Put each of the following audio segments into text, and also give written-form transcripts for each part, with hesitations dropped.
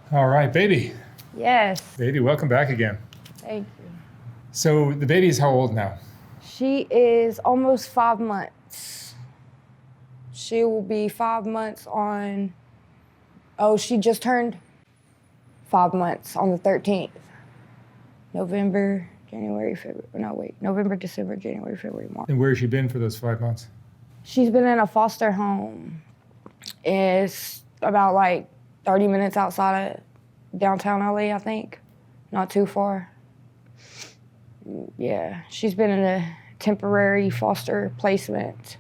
All right, baby. Yes. Baby, welcome back again. Thank you. So the baby is how old now? She is almost 5 months. She will be 5 months on, she just turned 5 months on the 13th. November, December, January, February, March. And where has she been for those 5 months? She's been in a foster home. It's about like 30 minutes outside of downtown LA, I think. Not too far. Yeah, she's been in a temporary foster placement.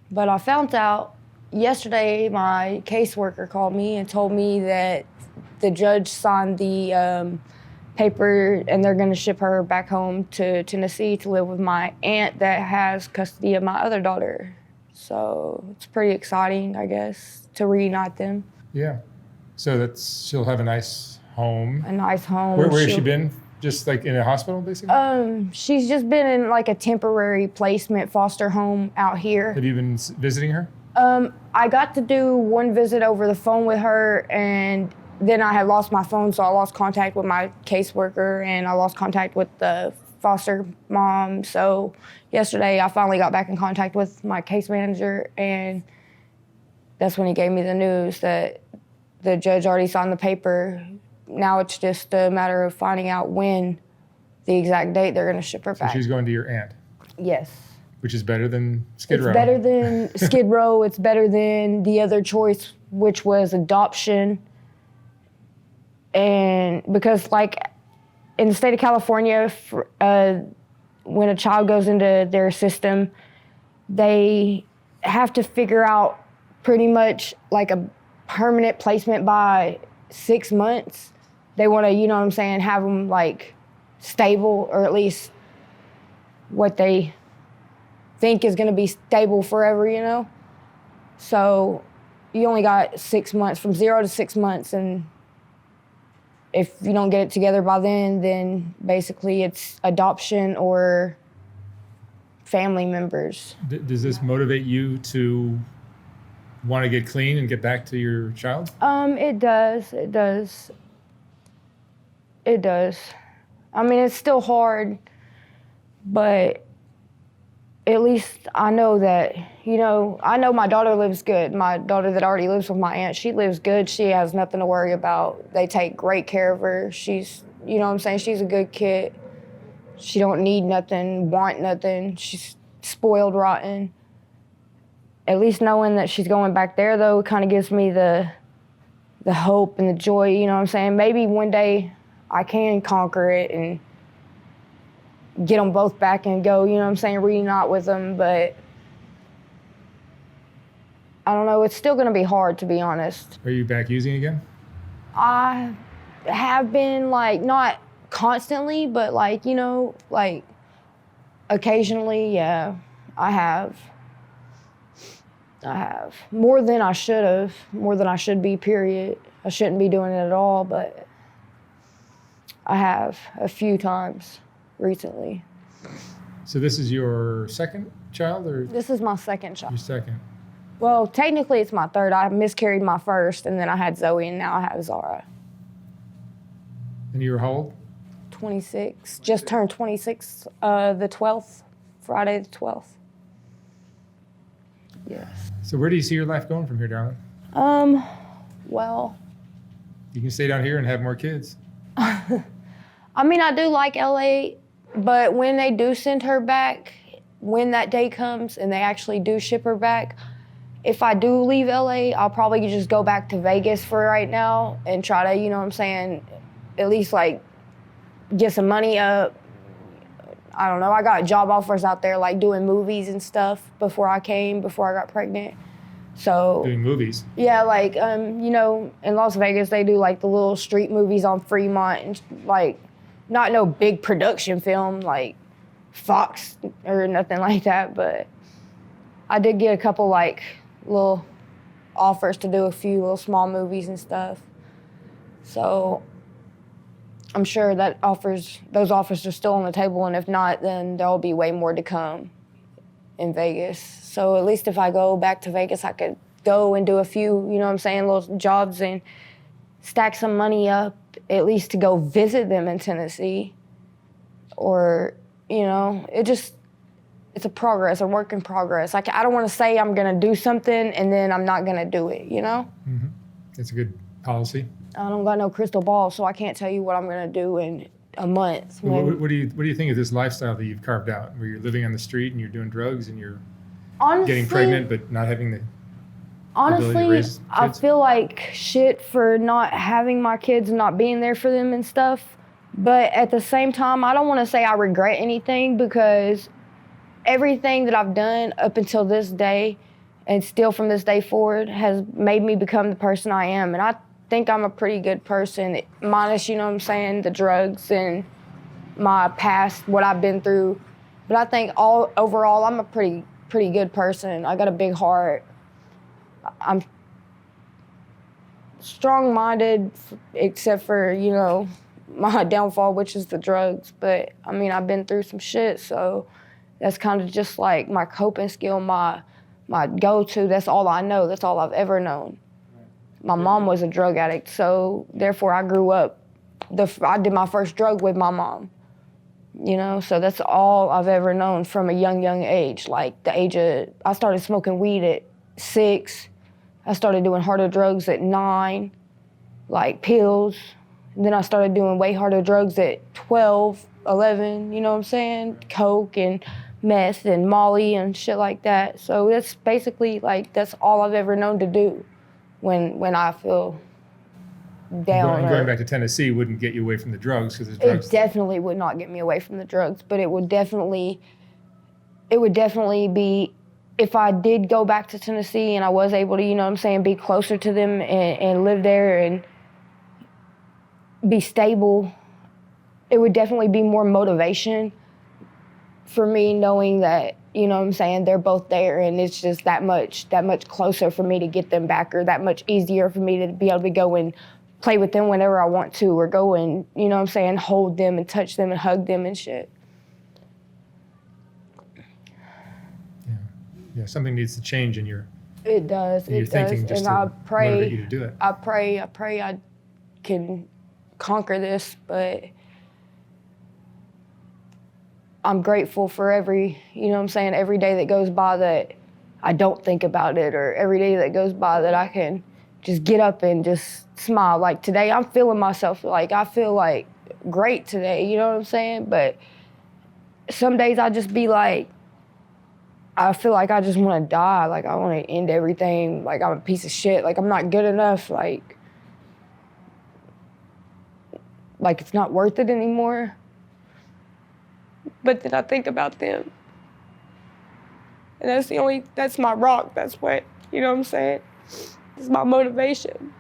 But I found out yesterday, my caseworker called me and told me that the judge signed the paper and they're gonna ship her back home to Tennessee to live with my aunt that has custody of my other daughter. So it's pretty exciting, I guess, to reunite them. Yeah. So she'll have a nice home. A nice home. Where has she been? Just like in a hospital, basically? She's just been in like a temporary placement foster home out here. Have you been visiting her? I got to do one visit over the phone with her, and then I had lost my phone, so I lost contact with my caseworker, and I lost contact with the foster mom. So yesterday, I finally got back in contact with my case manager, and that's when he gave me the news that the judge already signed the paper. Now it's just a matter of finding out when, the exact date they're going to ship her back. So she's going to your aunt? Yes. Which is better than Skid Row? It's better than Skid Row. It's better than the other choice, which was adoption. And because, like, in the state of California, when a child goes into their system, they have to figure out pretty much like a permanent placement by 6 months. They want to, you know what I'm saying, have them like stable, or at least what they think is going to be stable forever, you know? So you only got 6 months, from 0 to 6 months, and if you don't get it together by then basically it's adoption or family members. Does this motivate you to want to get clean and get back to your child? It does. I mean, it's still hard, but at least I know that, I know my daughter lives good. My daughter that already lives with my aunt, she lives good. She has nothing to worry about. They take great care of her. She's, you know what I'm saying, she's a good kid. She don't need nothing, want nothing. She's spoiled rotten. At least knowing that she's going back there, though, kind of gives me the hope and the joy, you know what I'm saying? Maybe one day I can conquer it and get them both back and go, you know what I'm saying, reunite with them, but I don't know, it's still gonna be hard, to be honest. Are you back using again? I have been, like, not constantly, but like, like occasionally, yeah, I have. More than I should have, more than I should be, period. I shouldn't be doing it at all, but I have a few times recently. So this is your second child, or? This is my second child. Your second. Well, technically it's my third. I miscarried my first, and then I had Zoe, and now I have Zara. And you were how old? 26. Just turned 26 the 12th, Friday the 12th. Yes. So where do you see your life going from here, darling? Well, you can stay down here and have more kids. I mean, I do like LA, but when they do send her back, when that day comes and they actually do ship her back, if I do leave LA, I'll probably just go back to Vegas for right now and try to, you know what I'm saying, at least like get some money up. I don't know, I got job offers out there like doing movies and stuff before I got pregnant. So doing movies? Yeah, like, in Las Vegas, they do like the little street movies on Fremont, and like, not no big production film like Fox or nothing like that, but I did get a couple like little offers to do a few little small movies and stuff. So I'm sure those offers are still on the table, and if not, then there'll be way more to come in Vegas. So at least if I go back to Vegas, I could go and do a few, you know what I'm saying, little jobs and stack some money up, at least to go visit them in Tennessee. Or, you know, it's a progress, a work in progress. Like, I don't want to say I'm going to do something and then I'm not going to do it, you know? Mm-hmm. That's a good policy. I don't got no crystal ball, so I can't tell you what I'm going to do in a month. What do you think of this lifestyle that you've carved out, where you're living on the street and you're doing drugs and you're getting pregnant but not having the ability to raise kids? I feel like shit for not having my kids and not being there for them and stuff. But at the same time, I don't want to say I regret anything, because everything that I've done up until this day and still from this day forward has made me become the person I am. And I think I'm a pretty good person, minus, you know what I'm saying, the drugs and my past, what I've been through. But I think overall, I'm a pretty good person. I got a big heart. I'm strong-minded, except for, you know, my downfall, which is the drugs. But I mean, I've been through some shit, so that's kind of just like my coping skill, my go-to. That's all I know. That's all I've ever known. My mom was a drug addict, so therefore I grew up. I did my first drug with my mom, you know, so that's all I've ever known from a young age. Like I started smoking weed at 6. I started doing harder drugs at 9, like pills. And then I started doing way harder drugs at 12, 11, you know what I'm saying? Coke and meth and Molly and shit like that. So that's basically like, that's all I've ever known to do when I feel down. Going back to Tennessee wouldn't get you away from the drugs, because the drugs. It definitely would not get me away from the drugs, but it would definitely be, if I did go back to Tennessee and I was able to, you know what I'm saying, be closer to them and live there and be stable, it would definitely be more motivation for me, knowing that, you know what I'm saying, they're both there, and it's just that much closer for me to get them back, or that much easier for me to be able to go and play with them whenever I want to, or go and, you know what I'm saying, hold them and touch them and hug them and shit. Yeah, something needs to change in your. It does. In your thinking, just and to motivate you to do it. I pray I can conquer this, but I'm grateful for every, you know what I'm saying, every day that goes by that I don't think about it, or every day that goes by that I can just get up and just smile. Like today, I'm feeling myself, like I feel like great today, you know what I'm saying? But some days I just be like, I feel like I just want to die. Like I want to end everything. Like I'm a piece of shit. Like I'm not good enough. Like it's not worth it anymore. But then I think about them. And that's my rock. That's what, you know what I'm saying? It's my motivation.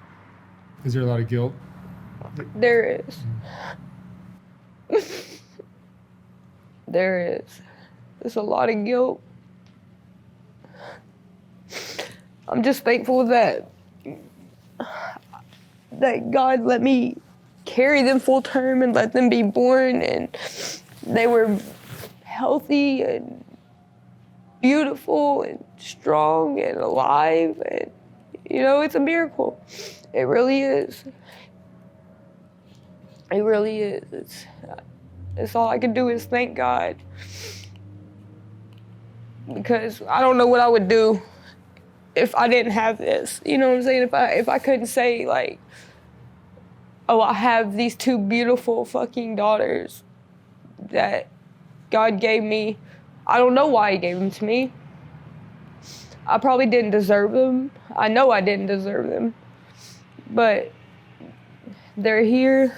Is there a lot of guilt? There is. There is. There's a lot of guilt. I'm just thankful that God let me carry them full term and let them be born, and they were healthy and beautiful and strong and alive, and you know, it's a miracle. It really is. It really is. It's all I can do is thank God, because I don't know what I would do if I didn't have this. You know what I'm saying? If I couldn't say like, oh, I have these 2 beautiful fucking daughters that God gave me. I don't know why he gave them to me. I probably didn't deserve them. I know I didn't deserve them. But they're here,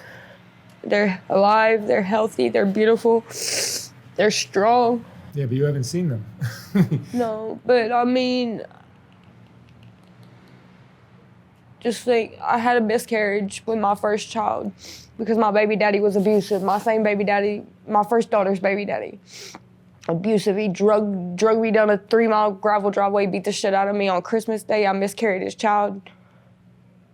they're alive, they're healthy, they're beautiful, they're strong. Yeah, but you haven't seen them. No, but I mean, just think, I had a miscarriage with my first child because my baby daddy was abusive. My same baby daddy, my first daughter's baby daddy, abusive. He drug me down a 3-mile gravel driveway, beat the shit out of me on Christmas Day. I miscarried his child.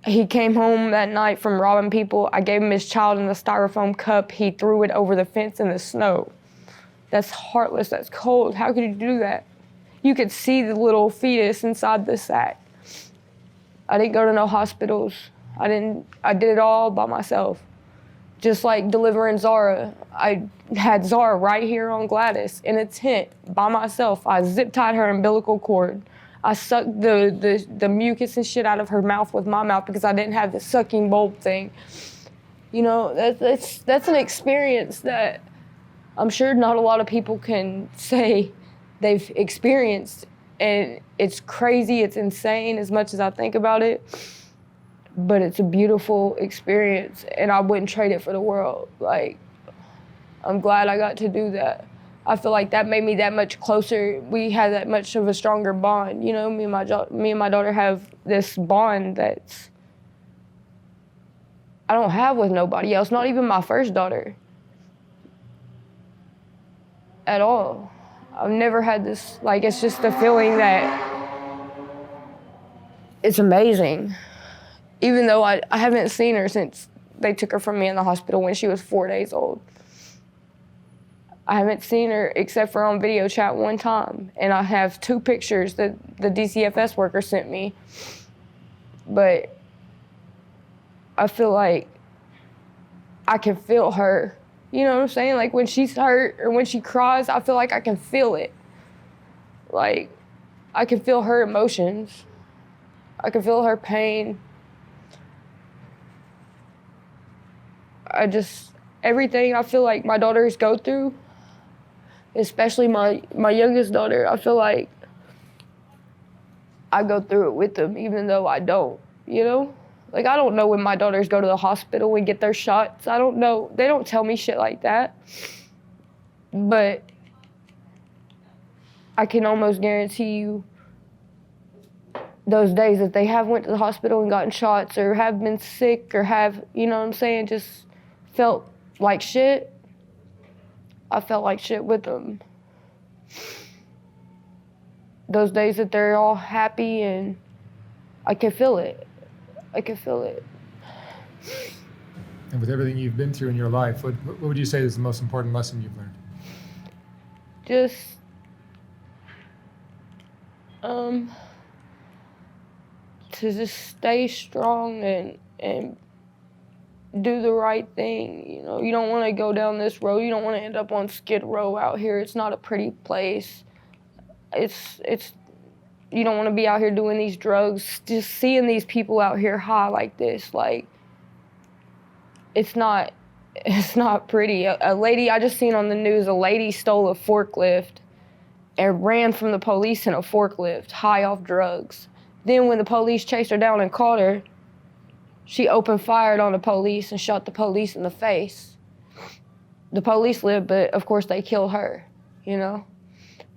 He came home that night from robbing people. I gave him his child in a styrofoam cup. He threw it over the fence in the snow. That's heartless, that's cold. How could you do that? You could see the little fetus inside the sack. I didn't go to no hospitals. I did it all by myself. Just like delivering Zara. I had Zara right here on Gladys in a tent by myself. I zip tied her umbilical cord. I sucked the mucus and shit out of her mouth with my mouth because I didn't have the sucking bulb thing. You know, that's an experience that I'm sure not a lot of people can say they've experienced. And it's crazy, it's insane as much as I think about it. But it's a beautiful experience, and I wouldn't trade it for the world. Like, I'm glad I got to do that. I feel like that made me that much closer. We had that much of a stronger bond. You know, me and my daughter have this bond that's I don't have with nobody else, not even my first daughter. At all. I've never had this, like, it's just a feeling that it's amazing. Even though I haven't seen her since they took her from me in the hospital when she was 4 days old. I haven't seen her except for on video chat one time. And I have 2 pictures that the DCFS worker sent me. But I feel like I can feel her. You know what I'm saying? Like when she's hurt or when she cries, I feel like I can feel it. Like I can feel her emotions. I can feel her pain. Everything I feel like my daughters go through, especially my youngest daughter, I feel like I go through it with them, even though I don't, you know? Like, I don't know when my daughters go to the hospital and get their shots. I don't know. They don't tell me shit like that. But I can almost guarantee you those days that they have went to the hospital and gotten shots or have been sick or have, you know what I'm saying, just felt like shit. I felt like shit with them. Those days that they're all happy and I can feel it. I can feel it. And with everything you've been through in your life, what would you say is the most important lesson you've learned? Just, to just stay strong and do the right thing. You know, you don't want to go down this road. You don't want to end up on Skid Row out here. It's not a pretty place. You don't want to be out here doing these drugs. Just seeing these people out here high like this, like, it's not pretty. A lady, I just seen on the news, a lady stole a forklift and ran from the police in a forklift, high off drugs. Then when the police chased her down and caught her, she opened fire on the police and shot the police in the face. The police lived, but of course they killed her, you know?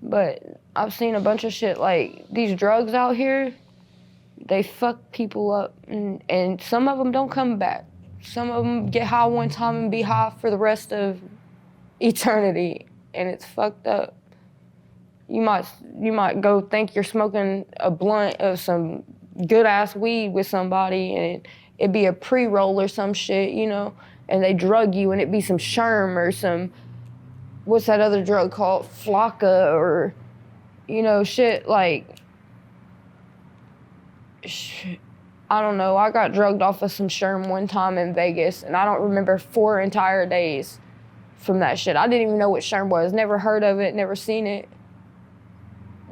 But I've seen a bunch of shit, like these drugs out here, they fuck people up, and some of them don't come back. Some of them get high one time and be high for the rest of eternity, and it's fucked up. You might go think you're smoking a blunt of some good ass weed with somebody, and it'd be a pre-roll or some shit, you know, and they drug you, and it'd be some Sherm or some, what's that other drug called, Flocka, or, you know, shit like, I don't know. I got drugged off of some Sherm one time in Vegas, and I don't remember 4 entire days from that shit. I didn't even know what Sherm was. Never heard of it, never seen it.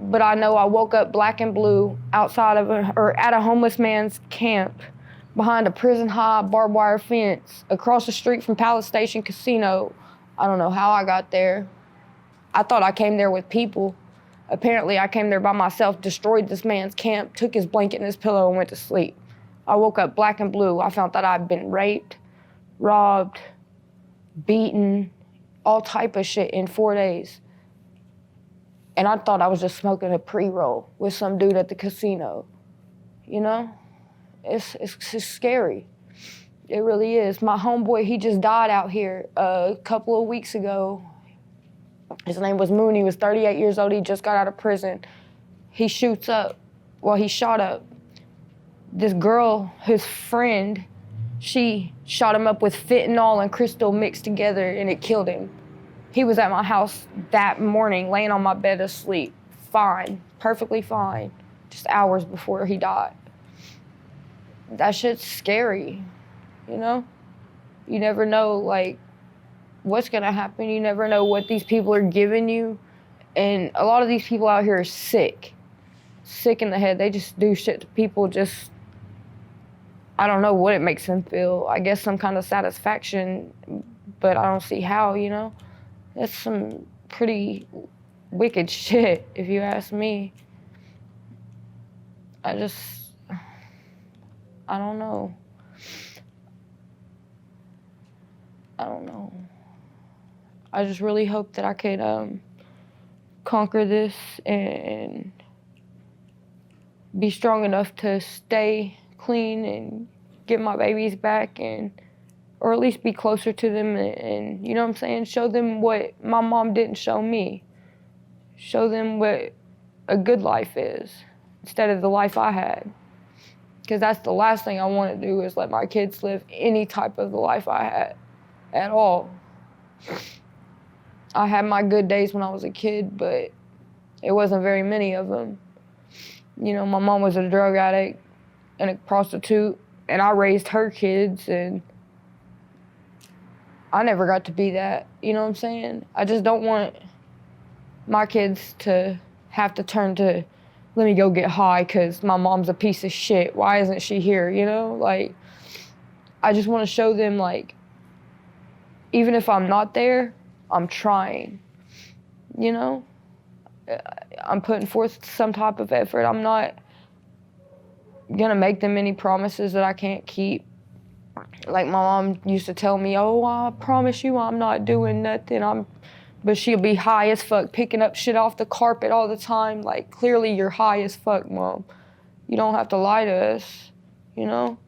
But I know I woke up black and blue outside of at a homeless man's camp behind a prison high barbed wire fence across the street from Palace Station Casino. I don't know how I got there. I thought I came there with people. Apparently I came there by myself, destroyed this man's camp, took his blanket and his pillow and went to sleep. I woke up black and blue. I found that I'd been raped, robbed, beaten, all type of shit in 4 days. And I thought I was just smoking a pre-roll with some dude at the casino. You know? It's scary. It really is. My homeboy, he just died out here a couple of weeks ago. His name was Moon. He was 38 years old. He just got out of prison. He shoots up. Well, he shot up. This girl, his friend, she shot him up with fentanyl and crystal mixed together, and it killed him. He was at my house that morning, laying on my bed asleep, fine, perfectly fine, just hours before he died. that shit's scary, you know? You never know, like, what's gonna happen. You never know what these people are giving you. And a lot of these people out here are sick in the head. They just do shit to people just, I don't know what it makes them feel. I guess some kind of satisfaction, but I don't see how, you know? That's some pretty wicked shit, if you ask me. I don't know. I don't know. I just really hope that I could conquer this and be strong enough to stay clean and get my babies back, and or at least be closer to them, and you know what I'm saying, show them what my mom didn't show me. Show them what a good life is instead of the life I had. Because that's the last thing I want to do, is let my kids live any type of the life I had at all. I had my good days when I was a kid, but it wasn't very many of them. You know, my mom was a drug addict and a prostitute, and I raised her kids, and I never got to be that. You know what I'm saying? I just don't want my kids to have to turn to, let me go get high because my mom's a piece of shit. Why isn't she here? You know, like, I just want to show them, like, even if I'm not there, I'm trying, you know? I'm putting forth some type of effort. I'm not gonna make them any promises that I can't keep. Like my mom used to tell me, oh, I promise you I'm not doing nothing. But she'll be high as fuck, picking up shit off the carpet all the time. Like, clearly you're high as fuck, Mom. You don't have to lie to us, you know?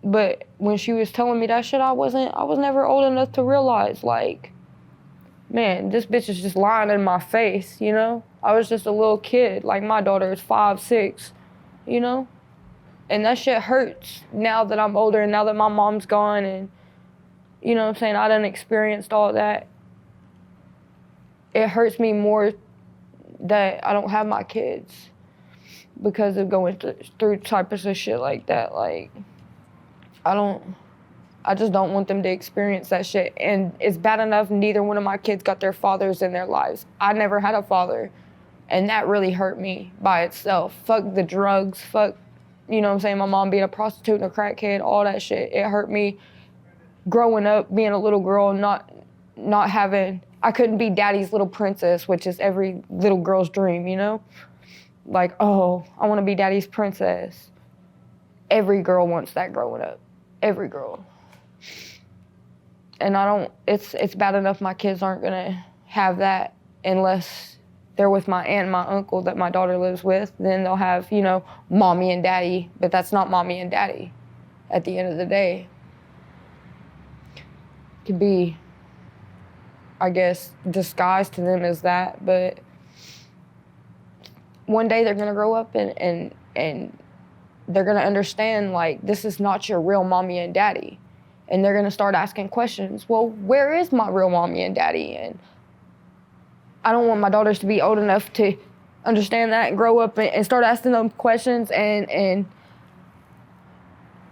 But when she was telling me that shit, I was never old enough to realize, like, man, this bitch is just lying in my face, you know? I was just a little kid. Like, my daughter is 5, 6, you know? And that shit hurts now that I'm older and now that my mom's gone, and, you know what I'm saying, I done experienced all that. It hurts me more that I don't have my kids because of going through types of shit like that. Like, I just don't want them to experience that shit. And it's bad enough neither one of my kids got their fathers in their lives. I never had a father, and that really hurt me by itself. Fuck the drugs, fuck, you know what I'm saying, my mom being a prostitute and a crackhead, all that shit. It hurt me growing up, being a little girl, not having, I couldn't be daddy's little princess, which is every little girl's dream, you know? Like, oh, I want to be daddy's princess. Every girl wants that growing up. Every girl. And it's bad enough my kids aren't gonna have that unless they're with my aunt and my uncle that my daughter lives with. Then they'll have, you know, mommy and daddy, but that's not mommy and daddy at the end of the day. It could be, I guess, disguised to them as that, but one day they're gonna grow up and they're gonna understand, like, this is not your real mommy and daddy. And they're gonna start asking questions. Well, where is my real mommy and daddy? And I don't want my daughters to be old enough to understand that and grow up and start asking them questions, and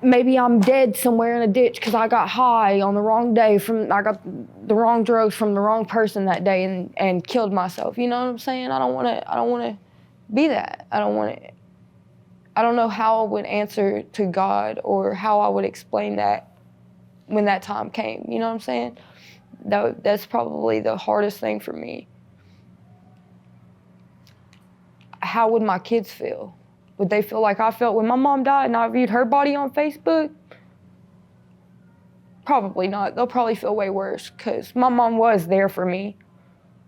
maybe I'm dead somewhere in a ditch because I got high on the wrong day I got the wrong drugs from the wrong person that day and killed myself. You know what I'm saying? I don't wanna be that. I don't know how I would answer to God or how I would explain that when that time came. You know what I'm saying? That's probably the hardest thing for me. How would my kids feel? Would they feel like I felt when my mom died and I viewed her body on Facebook? Probably not. They'll probably feel way worse because my mom was there for me.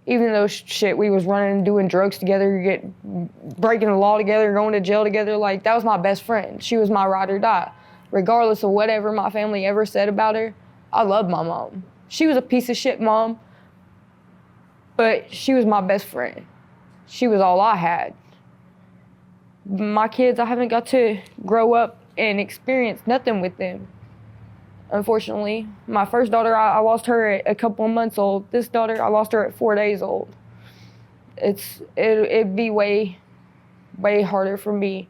Even though shit, we was running and doing drugs together, breaking the law together, going to jail together, like, that was my best friend. She was my ride or die. Regardless of whatever my family ever said about her, I love my mom. She was a piece of shit mom, but she was my best friend. She was all I had. My kids, I haven't got to grow up and experience nothing with them. Unfortunately, my first daughter, I lost her at a couple of months old. This daughter, I lost her at 4 days old. It'd be way, way harder for me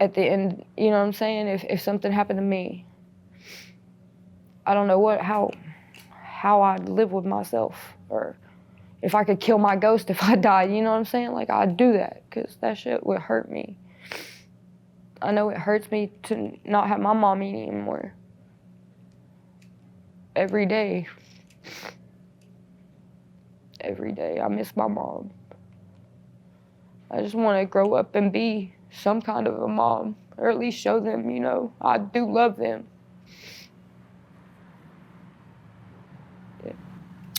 at the end, you know what I'm saying? If something happened to me, I don't know how I'd live with myself, or if I could kill my ghost if I died, you know what I'm saying? Like, I'd do that, because that shit would hurt me. I know it hurts me to not have my mommy anymore. Every day. Every day, I miss my mom. I just want to grow up and be some kind of a mom, or at least show them, you know, I do love them. Yeah.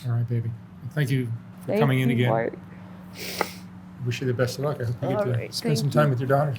All right, baby. Well, thank you for coming in again. Mark. Wish you the best of luck. I hope you get All to right, spend thank some time you. with your daughter.